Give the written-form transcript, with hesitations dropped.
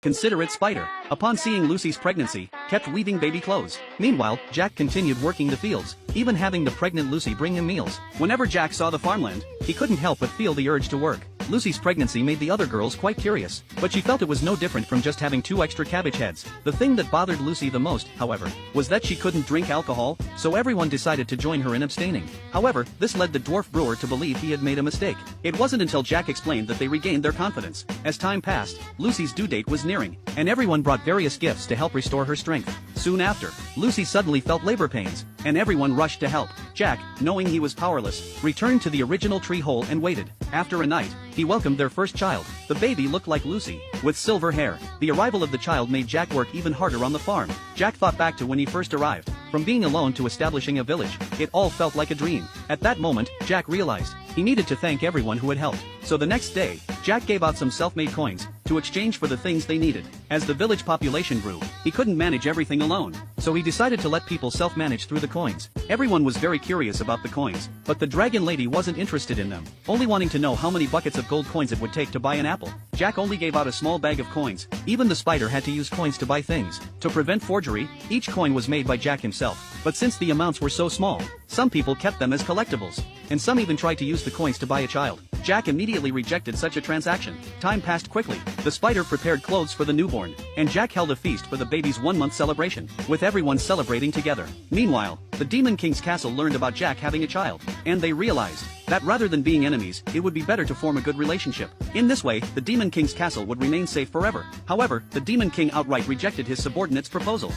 considerate spider, upon seeing Lucy's pregnancy, kept weaving baby clothes. Meanwhile, Jack continued working the fields, even having the pregnant Lucy bring him meals. Whenever Jack saw the farmland, he couldn't help but feel the urge to work. Lucy's pregnancy made the other girls quite curious, but she felt it was no different from just having 2 extra cabbage heads. The thing that bothered Lucy the most, however, was that she couldn't drink alcohol, so everyone decided to join her in abstaining. However, this led the dwarf brewer to believe he had made a mistake. It wasn't until Jack explained that they regained their confidence. As time passed, Lucy's due date was nearing, and everyone brought various gifts to help restore her strength. Soon after, Lucy suddenly felt labor pains, and everyone rushed to help. Jack, knowing he was powerless, returned to the original tree hole and waited. After a night, he welcomed their first child. The baby looked like Lucy, with silver hair. The arrival of the child made Jack work even harder on the farm. Jack thought back to when he first arrived. From being alone to establishing a village, it all felt like a dream. At that moment, Jack realized he needed to thank everyone who had helped. So the next day, Jack gave out some self-made coins to exchange for the things they needed. As the village population grew, he couldn't manage everything alone, so he decided to let people self-manage through the coins. Everyone was very curious about the coins, but the dragon lady wasn't interested in them, only wanting to know how many buckets of gold coins it would take to buy an apple. Jack only gave out a small bag of coins. Even the spider had to use coins to buy things. To prevent forgery, each coin was made by Jack himself, but since the amounts were so small, some people kept them as collectibles, and some even tried to use the coins to buy a child. Jack immediately rejected such a transaction. Time passed quickly. The spider prepared clothes for the newborn, and Jack held a feast for the baby's 1-month celebration, with everyone celebrating together. Meanwhile, the Demon King's castle learned about Jack having a child, and they realized that rather than being enemies, it would be better to form a good relationship. In this way, the Demon King's castle would remain safe forever. However, the Demon King outright rejected his subordinate's proposal.